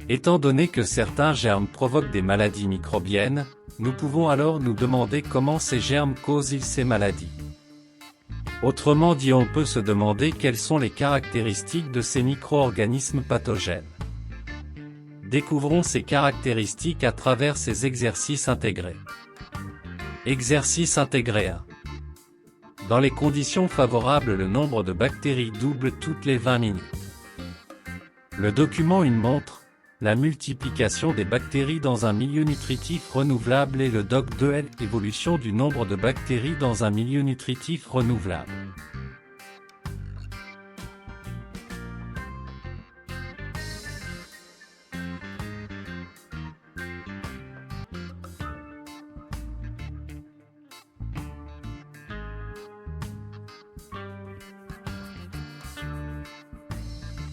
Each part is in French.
Étant donné que certains germes provoquent des maladies microbiennes, nous pouvons alors nous demander comment ces germes causent-ils ces maladies. Autrement dit, on peut se demander quelles sont les caractéristiques de ces micro-organismes pathogènes. Découvrons ces caractéristiques à travers ces exercices intégrés. Exercice intégré 1. Dans les conditions favorables, le nombre de bactéries double toutes les 20 minutes. Le document montre la multiplication des bactéries dans un milieu nutritif renouvelable et le doc 2L, évolution du nombre de bactéries dans un milieu nutritif renouvelable.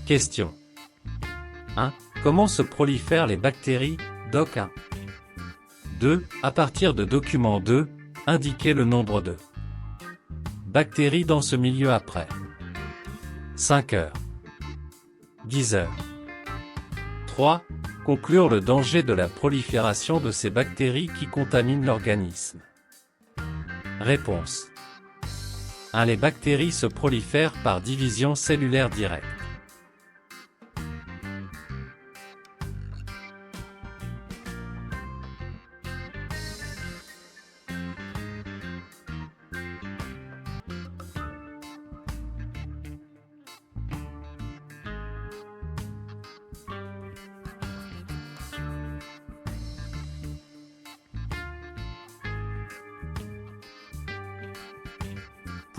Question 1. Comment se prolifèrent les bactéries, doc 1. 2. À partir de document 2, indiquez le nombre de bactéries dans ce milieu après 5 heures, 10 heures. 3. Conclure le danger de la prolifération de ces bactéries qui contaminent l'organisme. Réponse 1. Les bactéries se prolifèrent par division cellulaire directe.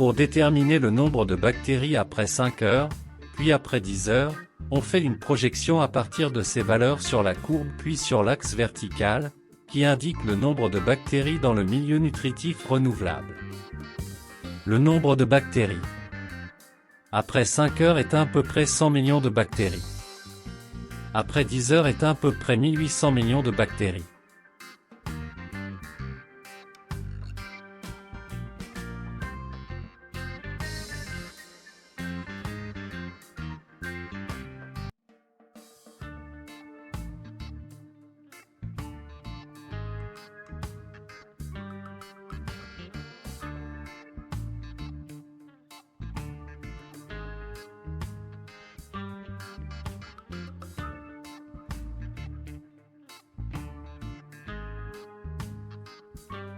Pour déterminer le nombre de bactéries après 5 heures, puis après 10 heures, on fait une projection à partir de ces valeurs sur la courbe puis sur l'axe vertical, qui indique le nombre de bactéries dans le milieu nutritif renouvelable. Le nombre de bactéries après 5 heures est à peu près 100 millions de bactéries. Après 10 heures est à peu près 1800 millions de bactéries.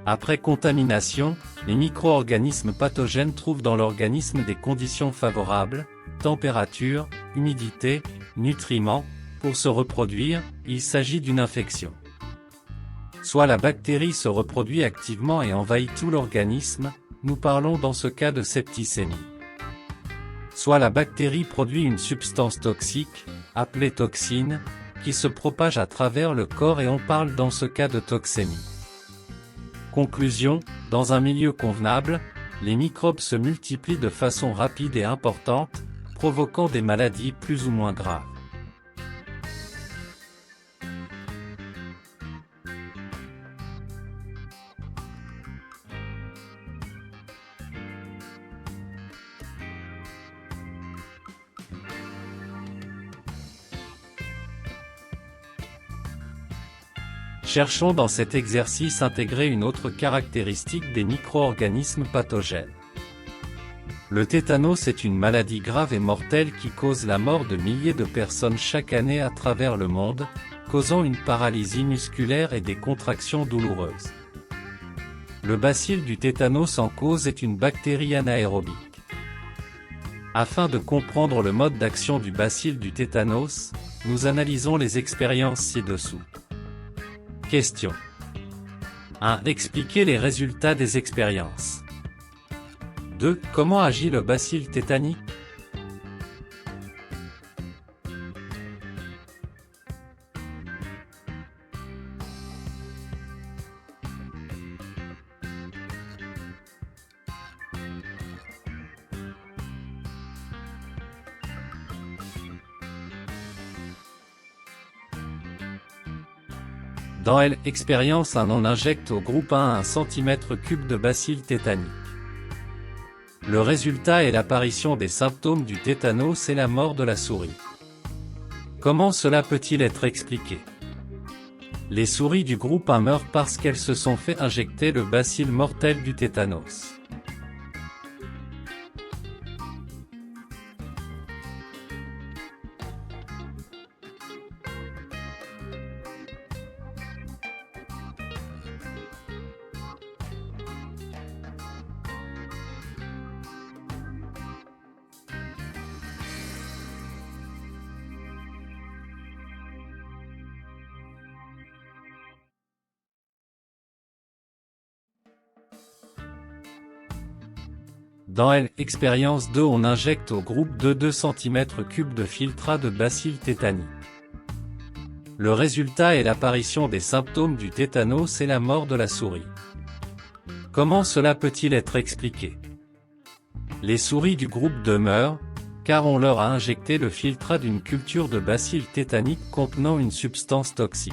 Après contamination, les micro-organismes pathogènes trouvent dans l'organisme des conditions favorables, température, humidité, nutriments, pour se reproduire. Il s'agit d'une infection. Soit la bactérie se reproduit activement et envahit tout l'organisme, nous parlons dans ce cas de septicémie. Soit la bactérie produit une substance toxique, appelée toxine, qui se propage à travers le corps et on parle dans ce cas de toxémie. Conclusion, dans un milieu convenable, les microbes se multiplient de façon rapide et importante, provoquant des maladies plus ou moins graves. Cherchons dans cet exercice intégré une autre caractéristique des micro-organismes pathogènes. Le tétanos est une maladie grave et mortelle qui cause la mort de milliers de personnes chaque année à travers le monde, causant une paralysie musculaire et des contractions douloureuses. Le bacille du tétanos en cause est une bactérie anaérobique. Afin de comprendre le mode d'action du bacille du tétanos, nous analysons les expériences ci-dessous. Question 1. Expliquez les résultats des expériences. 2. Comment agit le bacille tétanique? Dans L, expérience 1, on injecte au groupe 1 1 cm3 de bacille tétanique. Le résultat est l'apparition des symptômes du tétanos et la mort de la souris. Comment cela peut-il être expliqué? Les souris du groupe 1 meurent parce qu'elles se sont fait injecter le bacille mortel du tétanos. Dans l'expérience 2, on injecte au groupe 2 cm3 de filtrat de bacille tétanique. Le résultat est l'apparition des symptômes du tétanos et la mort de la souris. Comment cela peut-il être expliqué? Les souris du groupe 2 meurent, car on leur a injecté le filtrat d'une culture de bacille tétanique contenant une substance toxique.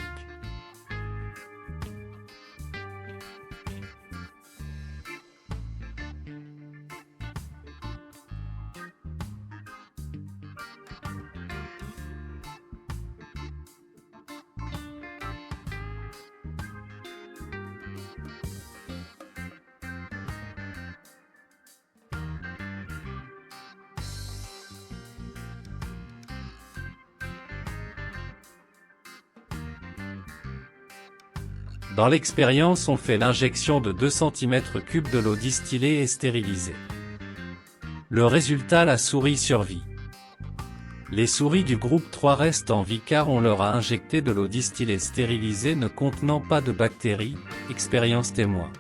Dans l'expérience, on fait l'injection de 2 cm3 de l'eau distillée et stérilisée. Le résultat, la souris survit. Les souris du groupe 3 restent en vie car on leur a injecté de l'eau distillée stérilisée ne contenant pas de bactéries, expérience témoin.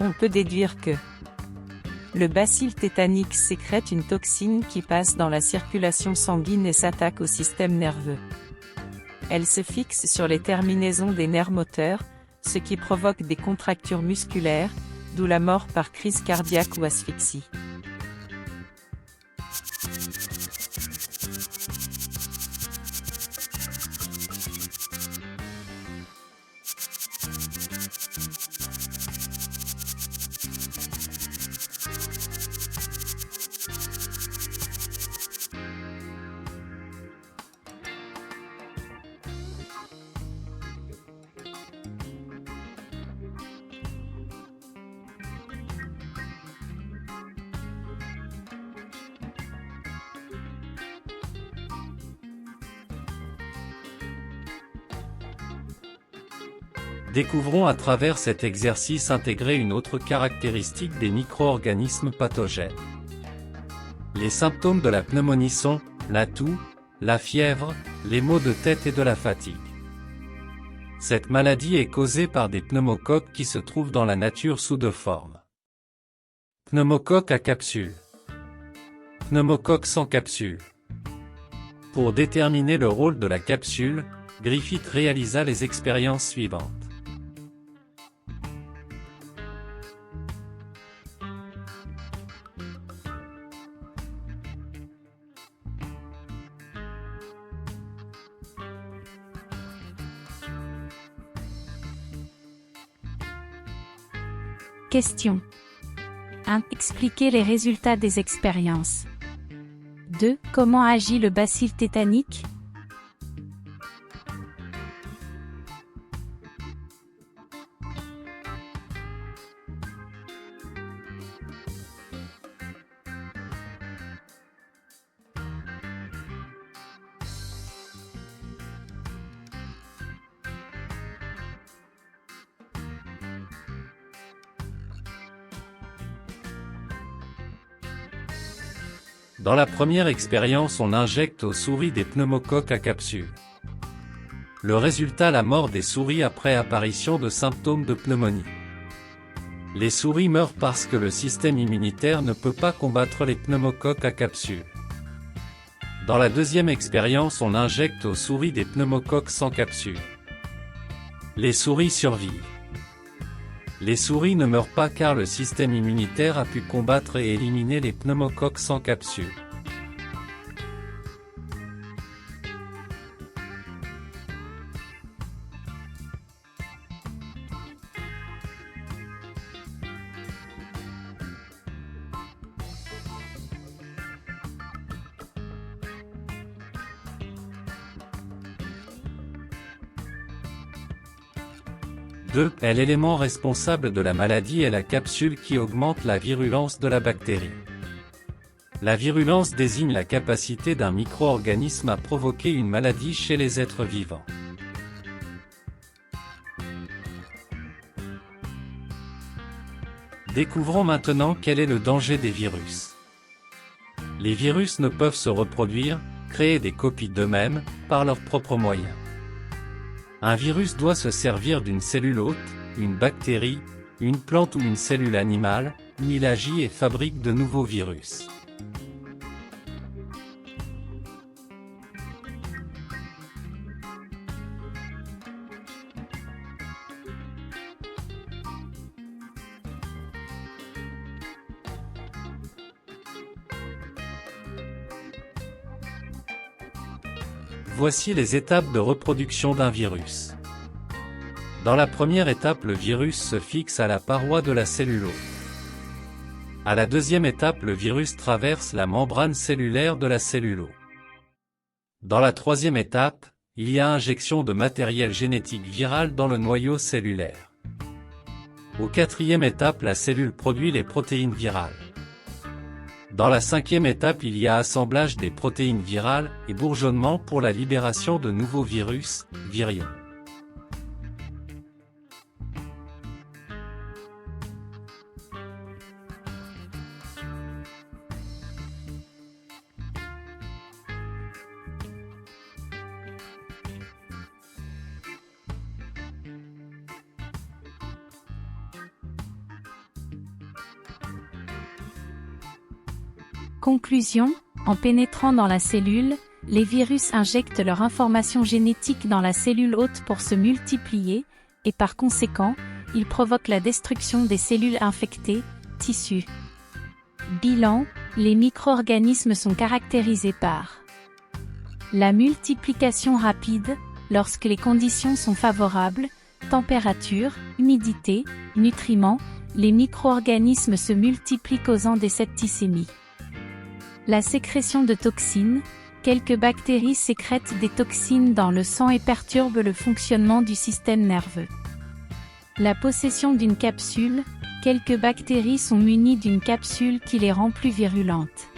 On peut déduire que le bacille tétanique sécrète une toxine qui passe dans la circulation sanguine et s'attaque au système nerveux. Elle se fixe sur les terminaisons des nerfs moteurs, ce qui provoque des contractures musculaires, d'où la mort par crise cardiaque ou asphyxie. Découvrons à travers cet exercice intégré une autre caractéristique des micro-organismes pathogènes. Les symptômes de la pneumonie sont la toux, la fièvre, les maux de tête et de la fatigue. Cette maladie est causée par des pneumocoques qui se trouvent dans la nature sous deux formes. Pneumocoque à capsule. Pneumocoque sans capsule. Pour déterminer le rôle de la capsule, Griffith réalisa les expériences suivantes. Question. 1. Expliquer les résultats des expériences. 2. Comment agit le bacille tétanique? Dans la première expérience, on injecte aux souris des pneumocoques à capsule. Le résultat, la mort des souris après apparition de symptômes de pneumonie. Les souris meurent parce que le système immunitaire ne peut pas combattre les pneumocoques à capsule. Dans la deuxième expérience, on injecte aux souris des pneumocoques sans capsule. Les souris survivent. Les souris ne meurent pas car le système immunitaire a pu combattre et éliminer les pneumocoques sans capsule. L'élément responsable de la maladie est la capsule qui augmente la virulence de la bactérie. La virulence désigne la capacité d'un micro-organisme à provoquer une maladie chez les êtres vivants. Découvrons maintenant quel est le danger des virus. Les virus ne peuvent se reproduire, créer des copies d'eux-mêmes, par leurs propres moyens. Un virus doit se servir d'une cellule hôte, une bactérie, une plante ou une cellule animale, où il agit et fabrique de nouveaux virus. Voici les étapes de reproduction d'un virus. Dans la première étape, le virus se fixe à la paroi de la cellule hôte. À la deuxième étape, le virus traverse la membrane cellulaire de la cellule hôte. Dans la troisième étape, il y a injection de matériel génétique viral dans le noyau cellulaire. Aux quatrième étape, la cellule produit les protéines virales. Dans la cinquième étape, il y a assemblage des protéines virales et bourgeonnement pour la libération de nouveaux virus, virions. Conclusion, en pénétrant dans la cellule, les virus injectent leur information génétique dans la cellule hôte pour se multiplier, et par conséquent, ils provoquent la destruction des cellules infectées, tissus. Bilan, les micro-organismes sont caractérisés par la multiplication rapide, lorsque les conditions sont favorables, température, humidité, nutriments, les micro-organismes se multiplient causant des septicémies. La sécrétion de toxines, quelques bactéries sécrètent des toxines dans le sang et perturbent le fonctionnement du système nerveux. La possession d'une capsule, quelques bactéries sont munies d'une capsule qui les rend plus virulentes.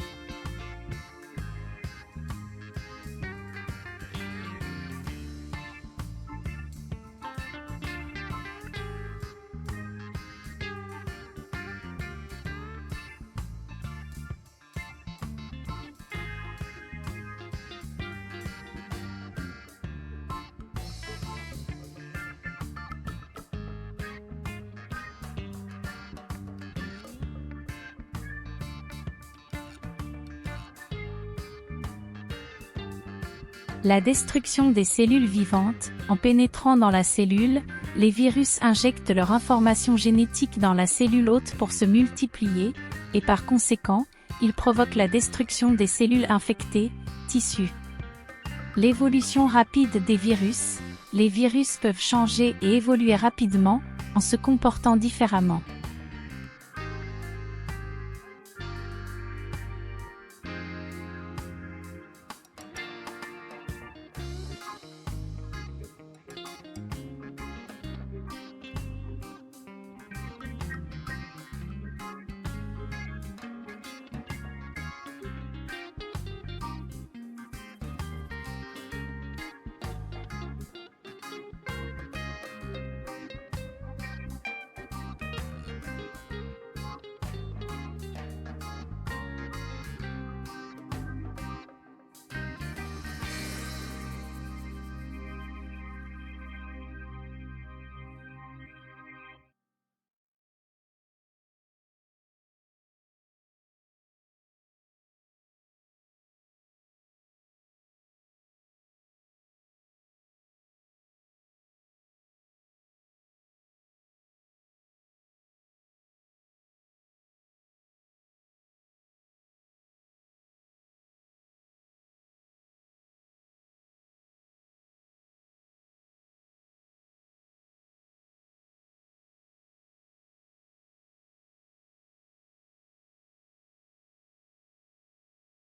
La destruction des cellules vivantes, en pénétrant dans la cellule, les virus injectent leur information génétique dans la cellule hôte pour se multiplier, et par conséquent, ils provoquent la destruction des cellules infectées, tissus. L'évolution rapide des virus, les virus peuvent changer et évoluer rapidement, en se comportant différemment.